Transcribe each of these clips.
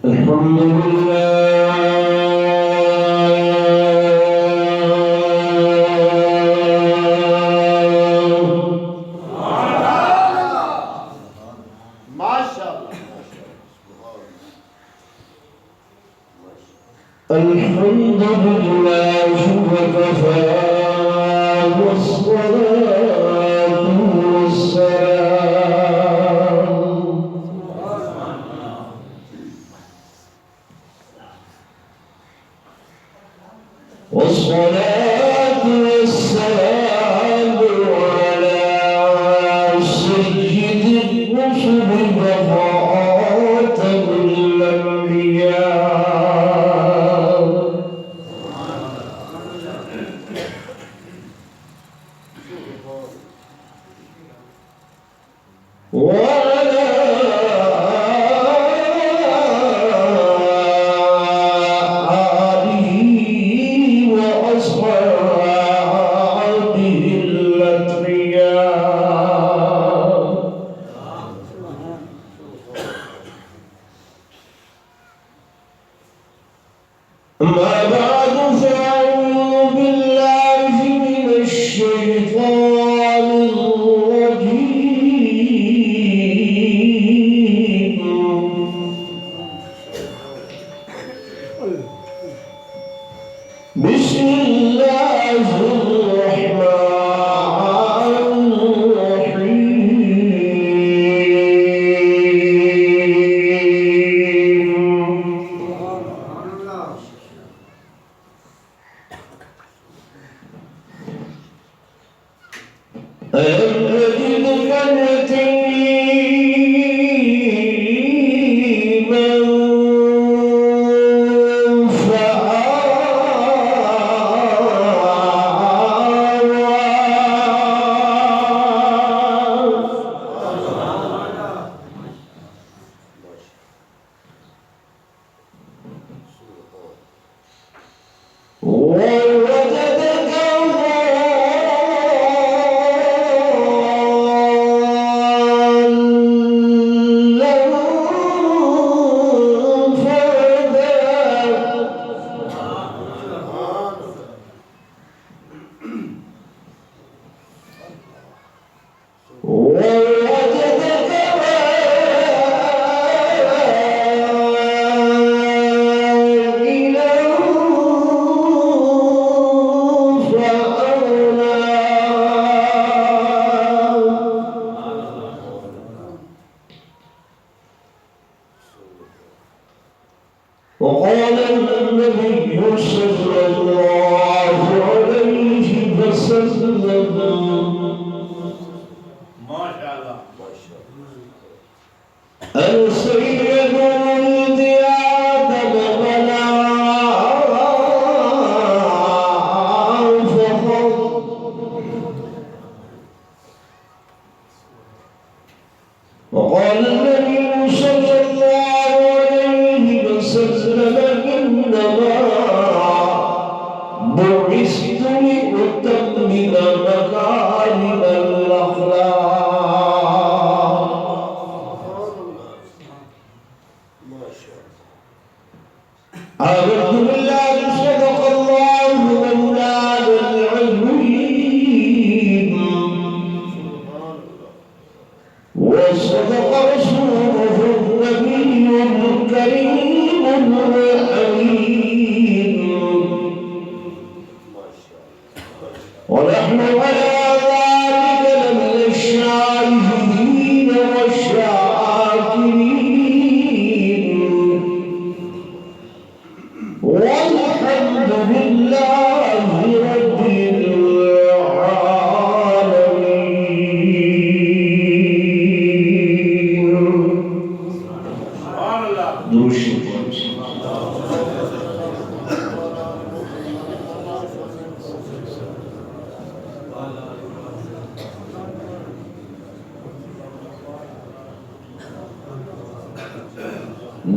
الحمد لله ما شاء الله الحمد لله وكفى والصلاة والسلام على سيد الرسل وخاتم الأنبياء وعلى آله وأصحابه الأتقياء أما بعد فأعوذ بالله من الشيطان الرجيم بسم الله الرحمن الرحيم أيمددك يتيما ووجدك وقال النبي صلى الله عليه وسلم ما شاء الله السيد ولد آدم بلا فخر وقال النبي صلى الله عليه وسلم إنما بعثت لأتمم مكارم الأخلاق آمنت بالله صدق الله مولانا العظيم وصدق رسوله النبي الكريم الأمين ونحن على ذلك لمن الشاهدين والشاكرين والحمد لله رب العالمين. سبحان الله دوشي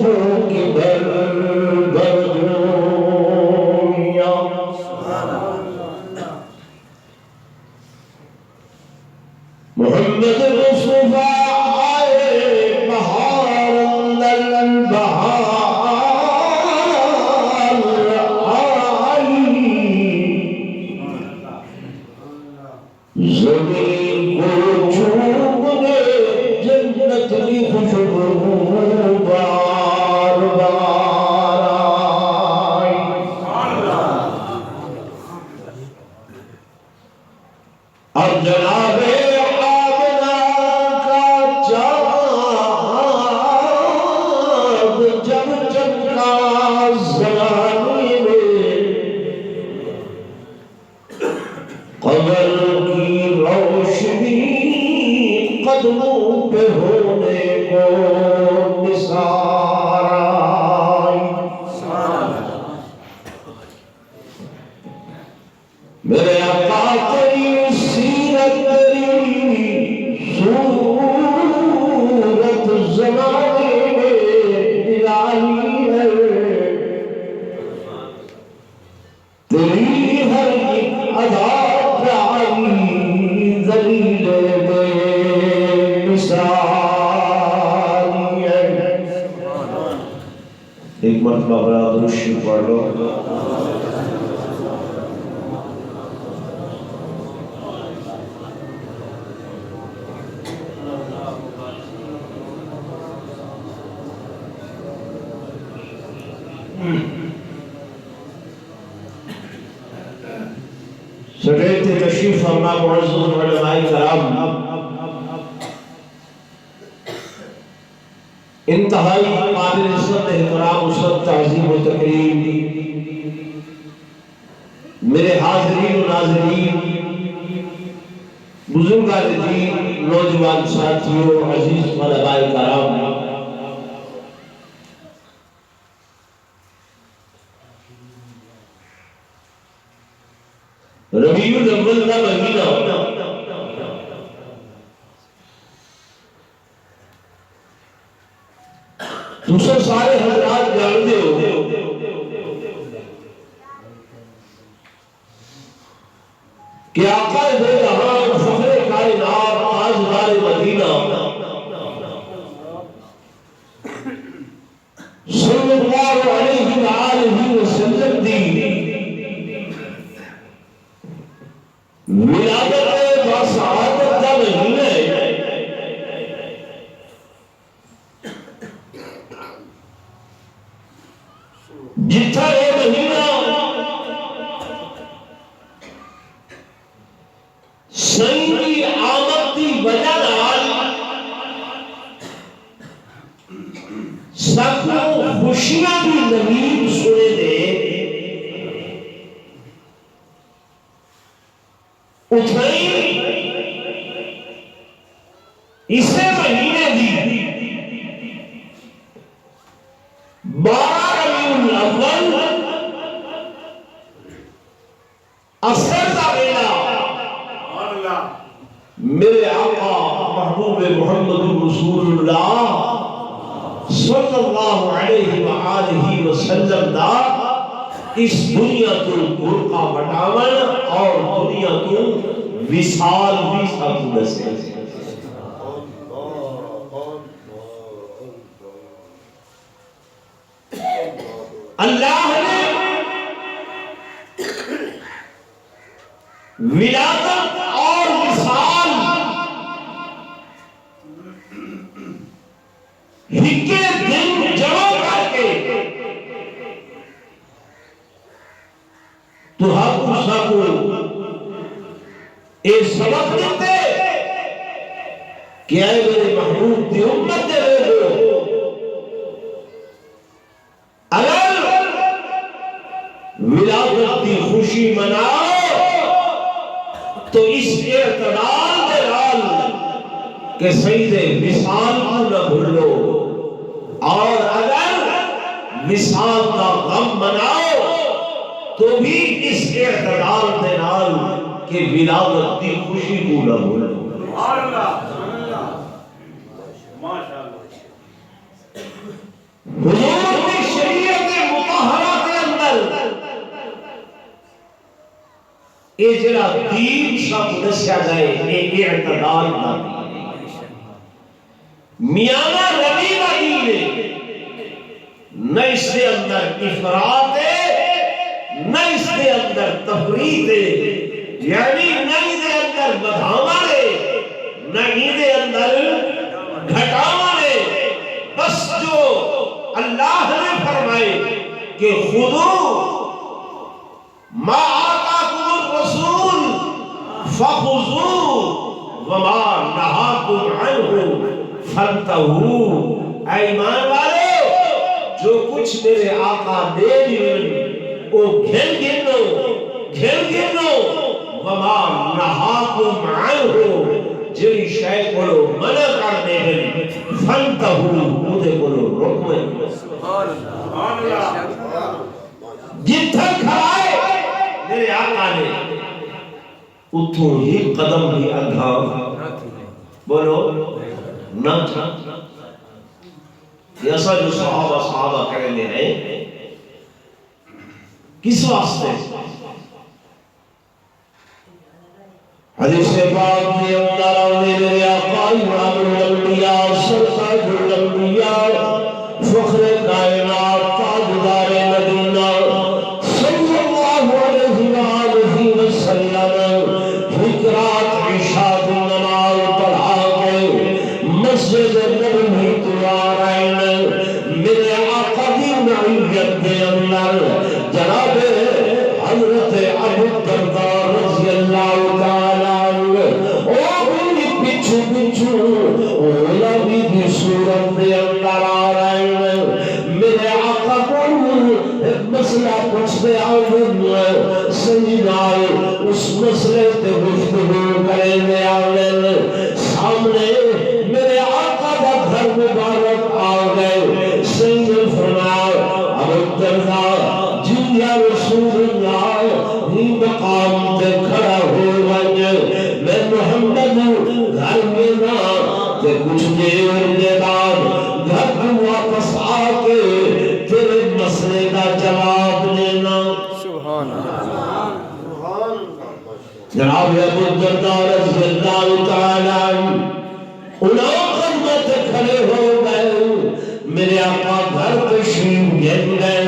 خوشبو کی بر برجویاں محمد مصطفیٰ آئے بہار اندر بہار آئی زمین کو چھونے جنت کی خوشبو بار بار آئی اور جناب آمنہ کا چاند جب چمکا زمانے میں قمر کی روشنی قدموں پہ ہونے کو نثار آئی میرے آقا تیری سیرت تیری صورت زمانے میں نرالی ہے تیری ہر ایک ادا پیاری ذلیل بے مثالی ہے ایک مرتبہ برا درود شریف پڑھ لو سٹیج تے تشریف فرما معزز علماء کرام انتہائی قابل عزت احترام عزت تعظیم و تکریم میرے حاضرین و ناظرین بزرگان دین نوجوان ساتھیوں عزیز علماء کرام ربیع الاول کا مہینہ دوسرے سارے حضرات جانتے ہو کہ آقا دے جہاں فخر کائنات تاجدار مدینہ صلی اللہ علیہ وآلہ وسلم دی ولادت باسعادت کا مہینہ ہے جتھا یہ مہینہ سائیں کی آمد کی وجہ نال سکھوں خوشیاں کی نوید سنے دے اٹھائی اسے مہینے دی 12 ربیع الاول اثر کا ویلا میرے آقا محبوب محمد رسول اللہ صلی اللہ علیہ وآلہ وسلم دا اس دنیا تو برقع بٹاون اور دنیا تو وصال بھی ساتھ دسے اللہ نے ولادت اور وصال ہکے دن جمع کر کے تو ہم سب ایک سبق دیتے کہ اے میرے محبوب دی امت دے لوگو اگر ولادت دی خوشی مناؤ تو اس اعتدال دے نال کہ سید وصال کو نہ بھولو اور اگر وصال کا غم مناؤ تو بھی اس اعتدال دے نال کہ ولادت دی خوشی کو نہ بھولو حضور کی شریعت مطہرہ کے اندر اے جڑا دین سب دسیا جائے اے اعتدال دا میانہ روی دا دین ہے، نہ اس کے اندر افراط ہے نہ اس کے اندر تفریط ہے، یعنی نہ اس کے اندر بدھاوا ہے نہ اس کے اندر گھٹاوا ہے، بس جو اللہ نے فرمائے کہ خذو ما آتاکم الرسول فخذوه وما نہاکم عنہ فانتہوا۔ اے ایمان والو، جو کچھ میرے آقا دے دیئے وہ گھن گنو وما نہاکم عنہ، جری شے کو منع کر دے گئے فانتہوا، مجھے کو روکیں۔ جتھن کھائے میرے آقا نے اتھوں ہی قدم ہی اگھا بولو نہ تھا۔ یہ ایسا جو صحابہ کہنے ہیں کس واسطے؟ حدیث پاک کے اندر میرے آقا امام الانبیاء سرتاج الانبیاء فخر کائنات تاجدار مدینہ صلی اللہ علیہ وآلہ وسلم فکرات عشاء کی نماز پڑھا کے مسجد نبوی تیار آئے، میرے آقا کی معیت کے اندر جناب حضرت ابو الدرداء رضی اللہ تعالیٰ پچھو اولا بھی صورت دے اندر آ رہے ہیں، میرے آقا کو ایک مسئلہ پوچھتے آئے سیدنا اس مسئلے تے گفتگو کرنے آئے، سامنے میرے آقا کا گھر مبارک آ گئے، سید فرمایا ابو الدرداء جی یا رسول اللہ ہی مقام تے کھڑا ہو گئے، میں محمد گھر میں نہ تے کچھ دیر کے بعد گھر کو واپس آ کے تیرے مسئلے کا جواب دینا۔ سبحان اللہ۔ جناب ابو الدرداء رضی اللہ تعالیٰ انہوں خدمت کھڑے ہو گئے، میرے آقا گھر تشریف گھن گئے،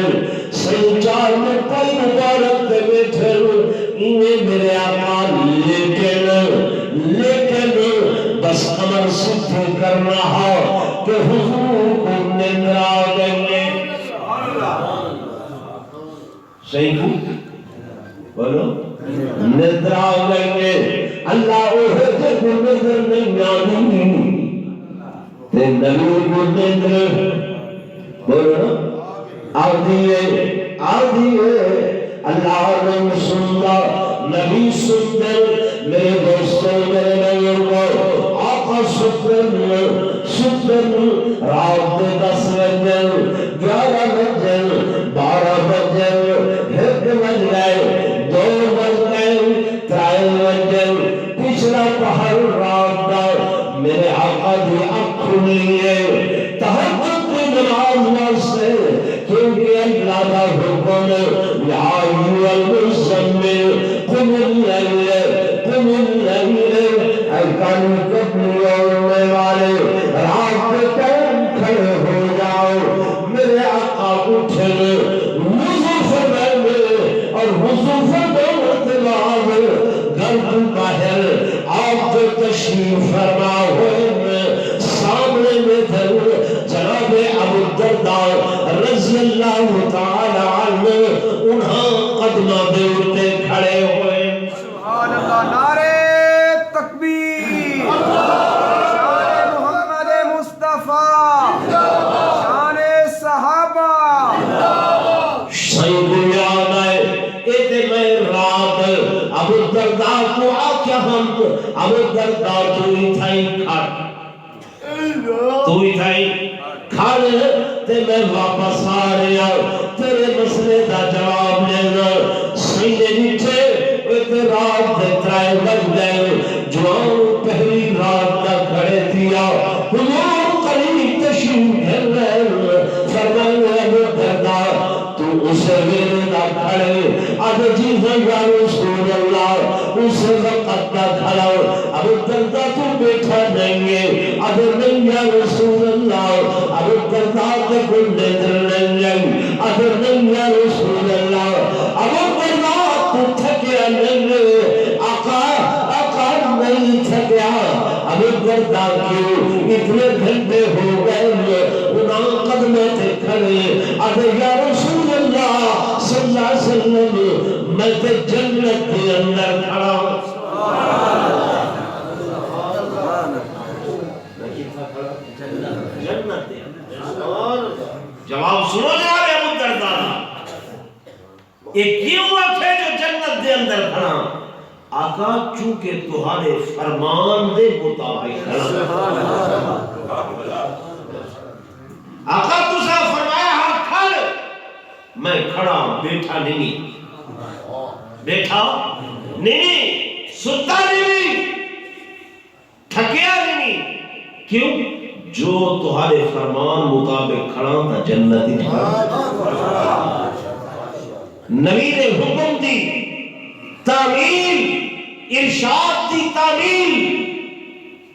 سنچار میں پائی مبارک دے بیٹھے انہیں میرے آقا لیکن بس امر سدھ کرنا ہو کہ حضور کو نندر آ گئے۔ صحیح کو بولو نندر آ گئے، اللہ اوہے کو نندر نہیں آنی تے نبی کو نندر بولو آدھیے اللہ نے سندا نبی سندر، میرے دوستوں میرے نبیوں آقا سندر رات دے 10 بجے 11 بجے 12 بجے 1 بج گئے 2 بج گئے 3 بجے پچھلا پہر رات دا میرے آقا دی آنکھ کھلی ہے تہجد کی نماز واسطے، کیونکہ اللہ کا حکم یا ایھا المزمل قم اللیل ارکان قبل اوڑنے والے رات کے ٹائم کھڑے ہو جاؤ، میرے آقا اٹھے وضو فرمائے اور وضو فرمانے بعد گھر کے باہر آپ کے تشریف فرما ہوئے، سامنے میں تھے جناب ابو الدرداء رضی اللہ تعالی عنہ، انہاں قدمہ دے اٹھے کھڑے ہوئے۔ سبحان اللہ، نعرہ تکبیر، شان محمد مصطفیٰ، شان صحابہ۔ صحیح یاد ہے ایتے میں رات ابو الدرداء کو آکیا ہم ابو الدرداء تو ہی تھائی کھانے تے میں واپس آ رہا تیرے مسئلے دا جواب لینا، سینے نیچے ایتے رات دے 3 بج گئے، جوان پہلی رات دا کھڑے دیا، حضور قریب تشریف گھر رہے فرمایا اسے وقت نہ کھڑا ابو الدرداء تو بیٹھا نہیں ہے اگر نہیں یا رسول اللہ ابو الدرداء کے کوئی نظر نہیں ہے اگر نہیں یا رسول اللہ ابو الدرداء تو تھکیا نہیں ہے آقا نہیں تھکیا ابو الدرداء کیوں اتنے گھنٹے ہو گئے انہاں قدمے تھے کھڑے اگر یا رسول اللہ صلی اللہ علیہ وسلم میں تے جنت کے اندر کھڑا جواب سنو جناب ابو الدرداء یہ کیوں وقت ہے جو جنت دے اندر کھڑا آقا چونکہ تمہارے فرمان دے مطابق کھڑا آقا تسا فرمایا ہاں کھڑ میں کھڑا بیٹھا نہیں بیٹھا نہیں ستا نہیں تھکیا نہیں کیوں جو تمہارے فرمان مطابق کھڑا تھا جنتی نبی نے حکم دی تعمیل ارشاد دی تعمیل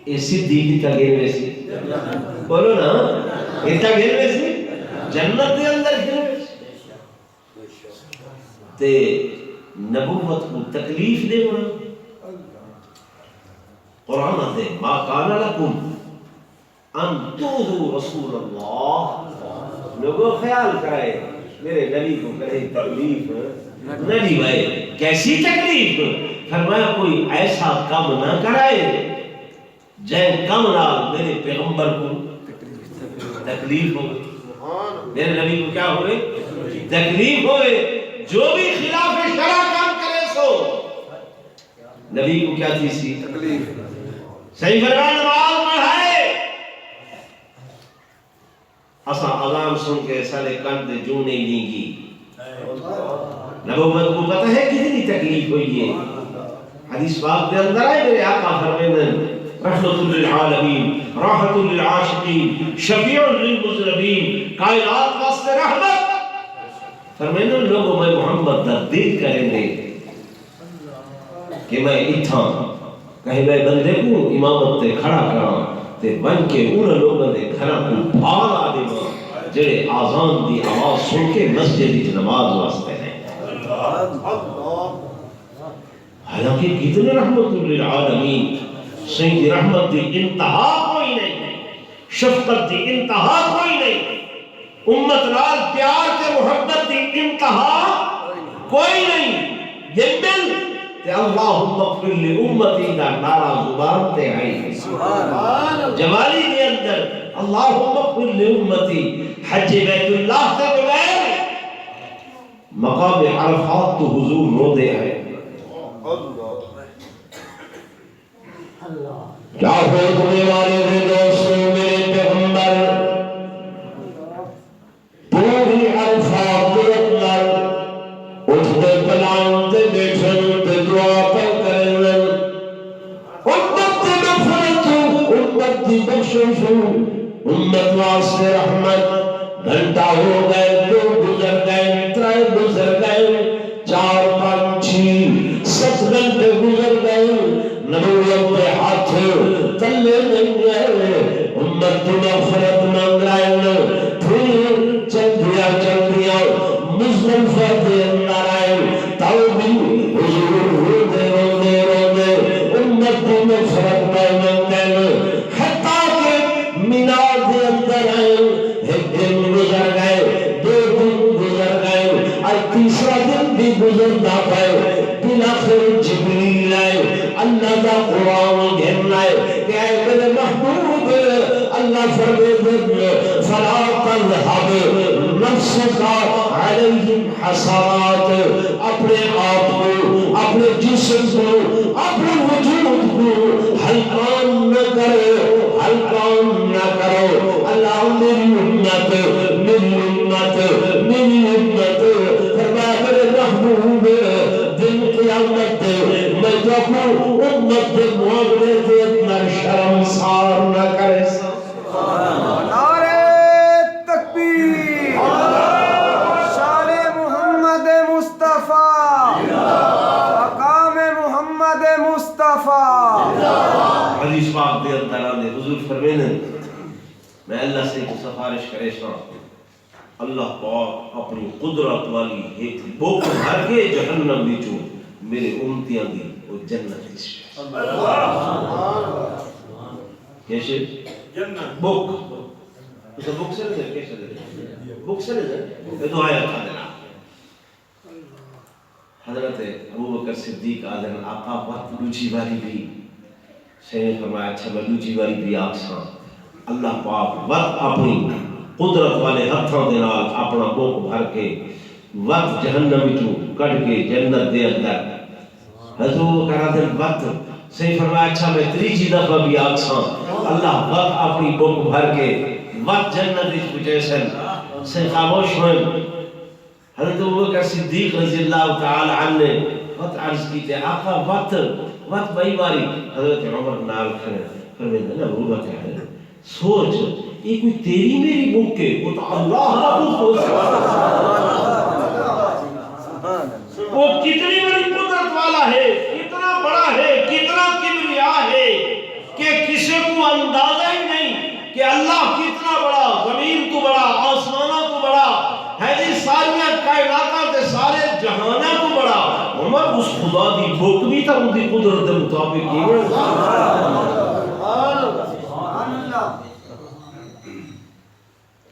یہ صدیقی کا گھر میں سی بولو نا اتنا گھر میں سی جنت دے اندر گھر میں سی تے نبوت کو تکلیف دے ہونا قرآن دے ما کان لکم ان تؤذوا رسول اللہ لوگوں خیال کرائے میرے نبی کو کرے تکلیف نبی بھائی کیسی تکلیف فرمایا کوئی ایسا کام نہ کرائے جن کام نہ میرے پیغمبر کو تکلیف ہو میرے نبی کو کیا ہوئے تکلیف ہوئے جو بھی خلاف شرع کام کرے سو نبی کو کیا تھی سی تکلیف صحیح فرمان نماز پڑھائے اسا اذان سن کے سارے کان دے جو نہیں لیں گی نبوت کو پتہ ہے کتنی تکلیف ہوئی ہے حدیث پاک دے اندر ہے میرے آقا فرماتے رحمت للعالمین راحت للعاشقین شفیع للمذنبین کائنات واسطے رحمت فرماتے لوگوں میں محمد تردید کریں گے کہ میں اتھا کہیں میں بندے کو امامت تے کھڑا کراں تے بن کے ان لوگوں نے گھراں کو بھال آ دے جڑے آزان دی آواز سن کے مسجد کی نماز واسطے ہیں حالانکہ کتنے رحمت للعالمین سید رحمت دی انتہا کوئی نہیں شفقت دی انتہا کوئی نہیں امت نال پیار کے محبت دی انتہا کوئی نہیں یہ مل کہ اللہم اغفر لامتی کا نعرہ زبان تے آئی جوالی کے اندر اللہم اغفر لامتی حج بیت اللہ سے بغیر مقام عرفات تو حضور رو دے ہے کیا ہونے والے تھے دوستوں میرے پیغمبر پوری عرفات کے اندر اٹھتے پلانتے بیٹھن تے دعا پہ کرن امت کی مغفرت امت کی بخشش امت واسطے رحمت گھنٹہ ہو گئے دو گزر گئے ترے گزر گئے چار پانچ چھ 7 گھنٹے گزر گئے نبوت پہ ہاتھ تلے نہیں گئے امت کی مغفرت مانگ رہے پھر چل دیا مزدلفہ کے اندر آئے توبی حضور روندے امت کی مغفرت مانگ رہے حتیٰ کہ مینا کے اندر آئے ایک دن گزر گئے 2 دن گزر گئے اور تیسرا دن بھی گزر نہ پائے بلاخر جبریل آئے اللہ کا قرآن گھرنا ہے کہ اے میرے محبوب اللہ فرمائے فلا تذهب نفسك علیہم حسرات اپنے آپ کو اپنے جسم کو اپنے وجود کو ہلکان نہ کرو ہلکان نہ کرو اللہ میری امت میری امت میری امت فرمایا میرے محبوب دن قیامت میں جو اپنی امت کے معاملے سے اتنا شرمسار نہ کرے نعرہ تکبیر شان محمد مصطفیٰ مقام محمد پاک دے اندر آنے حضور فرمینے میں اللہ سے سفارش کرے سا اللہ پاک اپنی قدرت والی ایک بوک بھر کے جہنم بیچو میرے امتیاں دی وہ جنت اس کیسے جنت بوک اسے بوک سے لے کیسے لے بوک سے لے یہ تو آیا تھا دینا حضرت ابوبکر صدیق آدھر آقا وقت لوچی باری بھی سین فرمایا اچھا میں لوچی باری بھی آپ ساں اللہ پاک وقت اپنی قدرت والے ہتھوں دے نال اپنا بوک بھر کے وقت جہنم وچوں کڈ کے جنت دے اندر حضور کرا دے وقت صحیح فرمایا اچھا میں تیسری دفعہ بھی آپ ساں اللہ وقت اپنی بوک بھر کے وقت جنت وچ پہنچے سن سے خاموش ہوئے حضرت ابوبکر صدیق رضی اللہ تعالی عنہ نے وقت عرض کی تے آقا وقت بئی باری حضرت عمر نال کھڑے فرمایا نا ابوبکر ہے سوچ یہ کوئی تیری میری بک ہے وہ تو اللہ کا وہ کتنی بڑی قدرت والا ہے کتنا بڑا ہے کتنا کبریا ہے کہ کسی کو اندازہ ہی نہیں کہ اللہ کتنا بڑا زمین تو بڑا آسمانہ تو بڑا ہے جی ساری کائنات تے سارے جہانہ تو بڑا عمر اس خدا دی بک بھی تا ان دی قدرت دے مطابق کی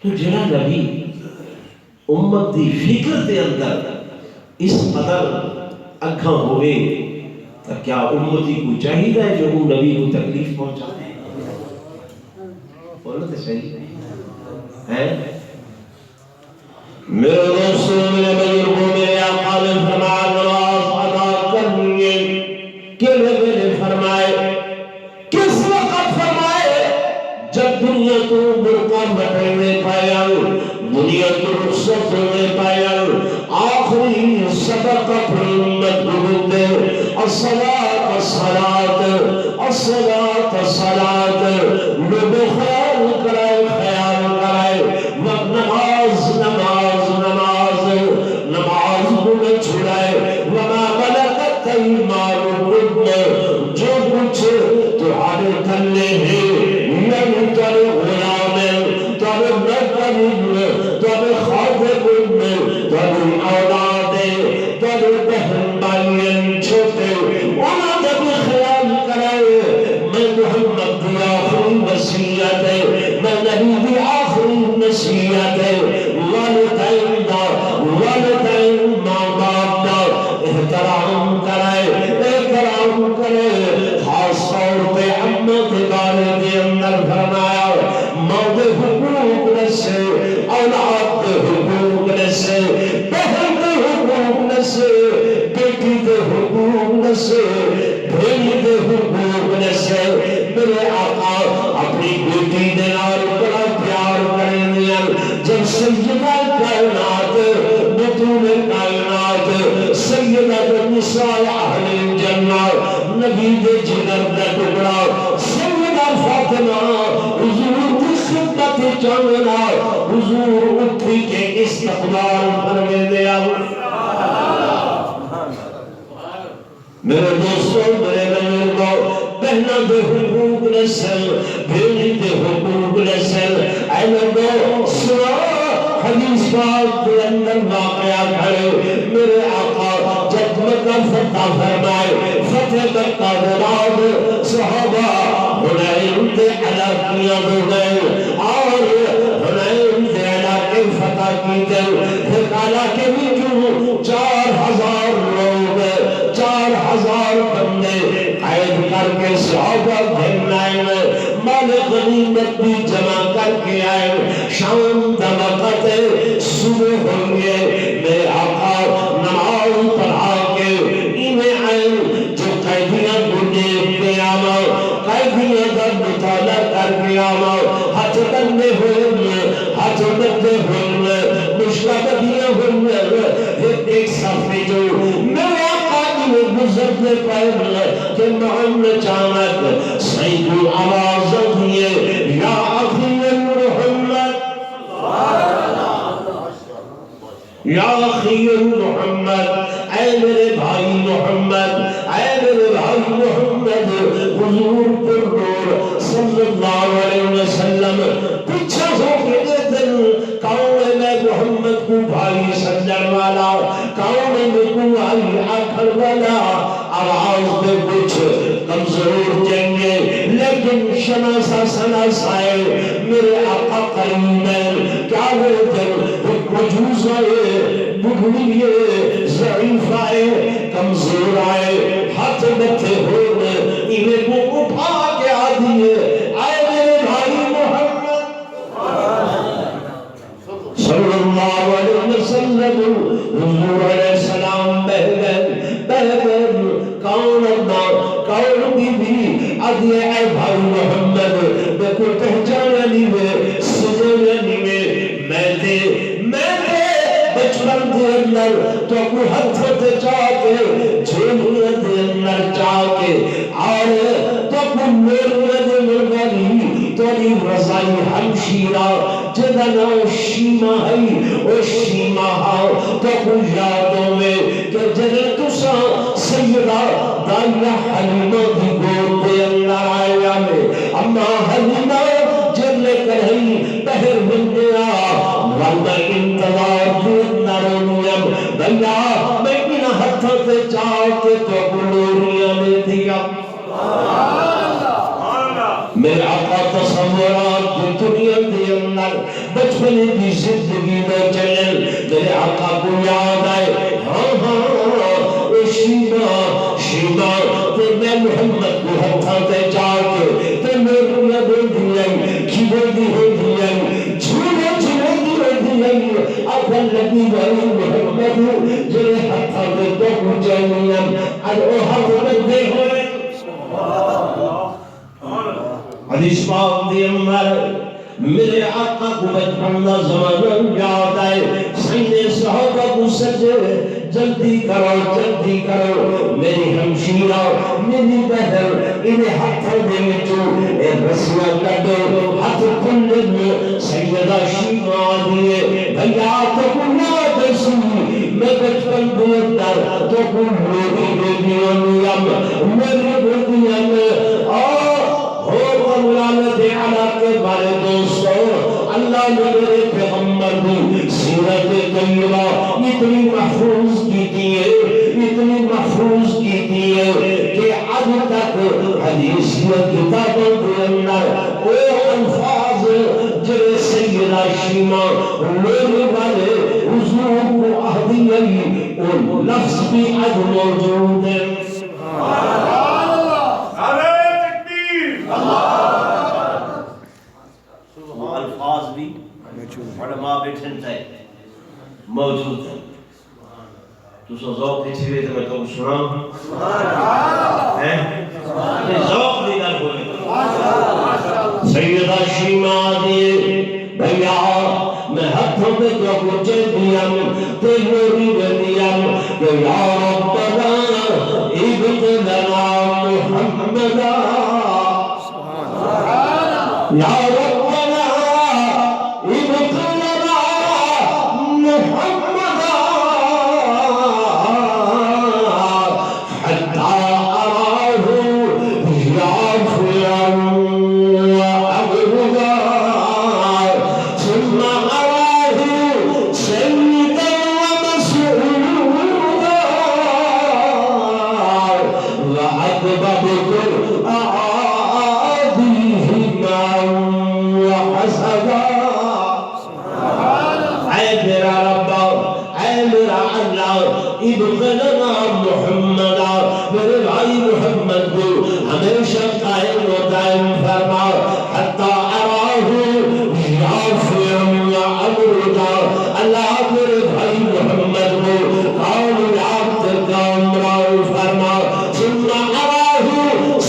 تو جنا نبی امت دی فکر دے اندر اس قدر اکھاں ہوئے تو کیا امتی کو چاہیے ہے جو وہ نبی کو تکلیف پہنچا دے بولو تو صحیح ہے میرے دوستوں میرے بزرگوں میرے آقا نے فرمایا نماز ادا کرنی ہے کہ نے فرمائے کس وقت فرمائے جب دنیا تو برقع بٹھنے پایا دنیا تو رخصت ہونے پایا آخری صدقہ امت ہوتے الصلاۃ الصلاۃ الصلاۃ الصلاۃ لوگ خیال کرائے وقت نماز نماز نماز نماز کو نہ چھڑائے وما ملکت ایمانکم جو کچھ تمہارے تھلے ہیں من تر غلام تر نکر تر خادم تر اولاد تر بہن بھائیاں چھوٹے انہوں نے بھی خیال کرائے میں محمد دی آخری وصیت ہے میں نبی دی آخری نصیحت ہے والدین ماں باپ دا احترام کرے خاص طور پہ امت کے بارے دے اندر فرمایا ماں دے حقوق نسے اولاد دے حقوق نسے بہن دے حقوق نسے بیٹی دے حقوق نسے بھائی دے حقوق نسے میرے آقا اپنی بیٹی دے نال بڑا پیار کریں جب سیدہ کائنات بطول کائنات سیدہ نساء اہل جنہ نبی دے جگر دا ٹکڑا سیدہ فاطمہ حضور کی خدمت چاہنا حضور اٹھی کے استقبال فرمے دیا میرے دوستوں میرے بزرگوں بہنوں دے حقوق نسل بھیڑی دے حقوق نسل اے لوگوں سنو حدیث پاک کے اندر واقعہ کھڑے میرے آقا جب مکہ فتح فرمائے فتح مکہ بعد صحابہ حنین دے علاقیاں ہو گئے اور حنین دے علاقے فتح کی گئے پھر علاقے میں کیوں 4000 لوگ 4000 بندے قید کر کے صحابہ بھرنائے مال غنیمت بھی جمع کر کے آئے شام دمقت صبح ہوئے میرے آقا نماز پڑھا کے انہیں آئے جو قیدیاں گھنے پہ آما قیدیاں کا مطالعہ کر کے آما ہاتھ بندے ہوئے ہاتھ بندے ہوئے مشکلتیاں ہوئے ایک صفحے جو میرے آقا انہیں گزرتے پائے کہ محمد چانک سید العواز ہوئے یا اخی محمد یا اخی محمد اے میرے بھائی محمد اے میرے بھائی محمد حضور پر نور صلی اللہ علیہ وسلم پیچھے ہو کے دل کون ہے میں محمد کو بھائی سنجر والا کون ہے میں کو آئی آکھر والا آواز میں کچھ کمزور جنگے لیکن شناسا سناسائے میرے آقا قریب ہے کیا وہ دل ایک مجوز آئے بگڑی ہے ضعیف آئے کمزور آئے ہاتھ بتے ہونے انہیں کو اٹھا کے آدھی ہے آئے میرے بھائی محمد صلی اللہ علیہ وسلم حضور علیہ السلام بہن کون بی بی آدھی اے بھائی محمد میں کو پہچاننی میں سجننی میں بچپن دے اندر تو کوئی حد ہوتے چاہ کے جھولنے دے اندر چاہ کے اور تو کوئی میرے دے مرگانی تو نہیں رضائی ہمشیرہ جدہ نو شیمہ ہے او شیمہ ہاں تو کوئی یادوں میں کہ جدہ تسا سیدہ دائیہ حلیمہ دی گود دے اندر آیا میں اما حلیمہ جب لے کر ہی بہر بن گیا ورنہ انتظار نرونیم بھیا میں انہ ہتھوں سے چاہ کے تو گلوریاں نے دیا میرے آقا تصورات کی دنیا کے اندر بچپنے کی زندگی میں چلن میرے آقا کو یاد آئے ہاں شیمہ تو میں محمد کو ہتھوں سے چاہ کے تو میرے دل دیا کھیبے دی ہو دیا چھوڑے اپن لگی بھائی محمد جنہیں ہتھا دے تو مجھنیم آج او حضرت دے ہوئے حدیث پاک دی اندر میرے آقا کو بچپن دا زمانہ یاد آئے سینے صحابہ کو سجے جلدی کرو میری ہمشیرہ میری بہر انہیں ہاتھوں دے وچوں اے رسیاں کڈو ہاتھ کھلے میں سیدہ شیمہ آدھیے بھیا تو کنا دسی میں بچپن بولتا تو کن لوگی بیدیاں میری بیدیاں ہو ولالت علاقے بارے دوستو اللہ نے میرے پیغمبر کی سیرت طیبہ اتنی محفوظ کی دیئے کہ اب تک حدیثیت کتابوں کے اندر وہ الفاظ جنہیں سیدہ شیمہ لینے والے حضور کو عہدی وہ لفظ بھی اب موجود ہے الفاظ بھی علماء بیٹھن تھے موجود ہیں تو سو ذوق دیتی ہوئے تو میں تو سنا ذوق بھی کر ہوئے سیدہ شیمہ دیئے بھیا میں ہاتھوں میں جو کچھ دیم تیلوری دیم کہ یا ربنا ابتلنا محمدا یا ربنا ابتلنا محمدا حتى أراه يافيا وأبردا ثم أراه سيدا ومسعودا وأكببت أعاديهما وحسدا اے میرا رب اے میرا اللہ ادخلنا محمدا میرے بھائی محمد کو ہمیشہ قائم و دائم فرما حتی اراہ یافیا وعبردا اللہ میرے بھائی محمد کو کامیاب کامران فرما ثم اراہ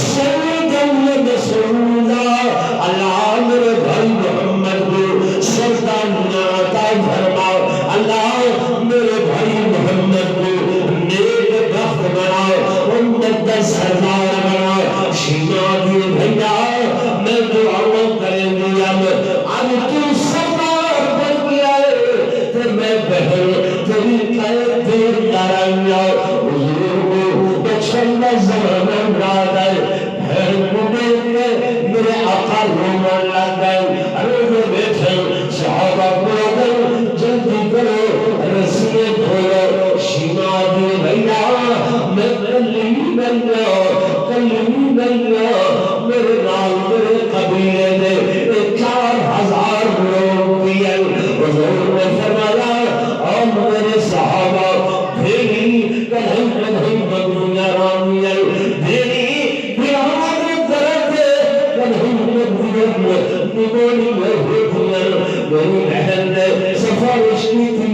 بولی میں ہوتی ہے میری بہن نے سفارش کی تھی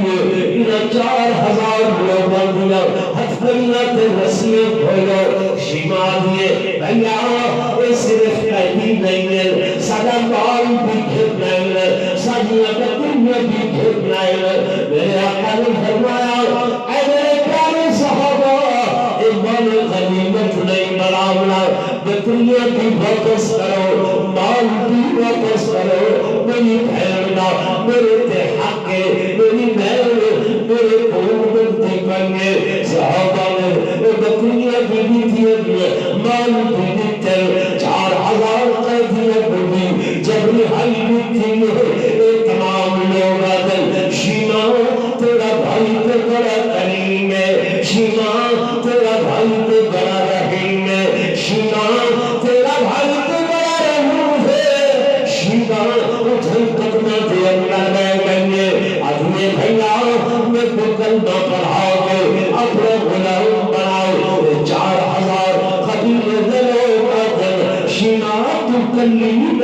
انہا 4000 لوگوں دیا ہتھکڑیاں تے رسیاں کھولو شیما دیے بھیا اے صرف قیدی نہیں ہے ساڈا مال بھی گھرنا ہے ساڈیاں بکریاں بھی گھرنا ہے میرے آقا نے فرمایا اے میرے پیارے صحابہ اے مال غنیمت نہیں بڑھاونا بکریاں بھی واپس کرو مال بھی واپس کرو میری بھیڑنا میرے تے حق ہے میری بھیڑ میرے خون بنتی پنگے صحابہ نے بکریاں بھی دیا مال بھی دیتے 4000 قیدیاں بھی جب رہائی بھی تھی تمام لوگ آدھے شیما تیرا بھائی تو بڑا کریم ہے شیما تیرا بھائی تو بڑا رحیم ہے شیما تیرا بھائی تو بڑا رحیم ہے شیما اٹھل قدمہ دے اللہ میں گئے آدھنے بھیا میں کو کلمہ پڑھاؤ گے اپنے غلام بناؤ 4000 قبیلے دلو قدر شیما تو کلی نہیں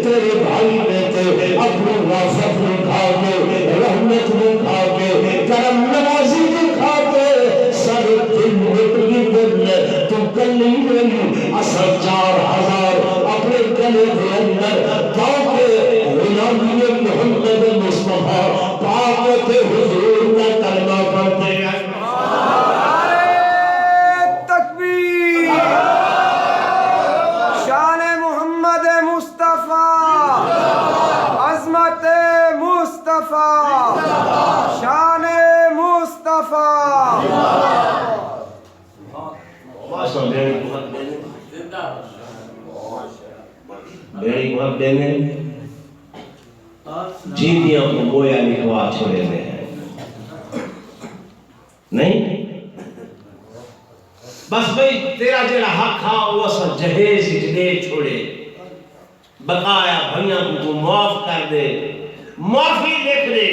تیرے بھائی نے تے اپنی وافت دکھا کے رحمت دکھا کے کرم نوازی دکھا کے سر دن مٹی کرنے تو کلی نہیں اصل 4000 اپنے گلے دے اندر پاکے غلامی محمد مصطفیٰ پاکے حضور کا کلمہ پڑھتے ہیں شان مصطفیٰ میری محبت نے جیدیاں کو گویا لکھوا چھوڑے میں ہیں نہیں بس بھئی تیرا جڑا حق تھا وہ سا جہیز جدے چھوڑے بقایا بھائیاں کو معاف کر دے معافی لکھ دے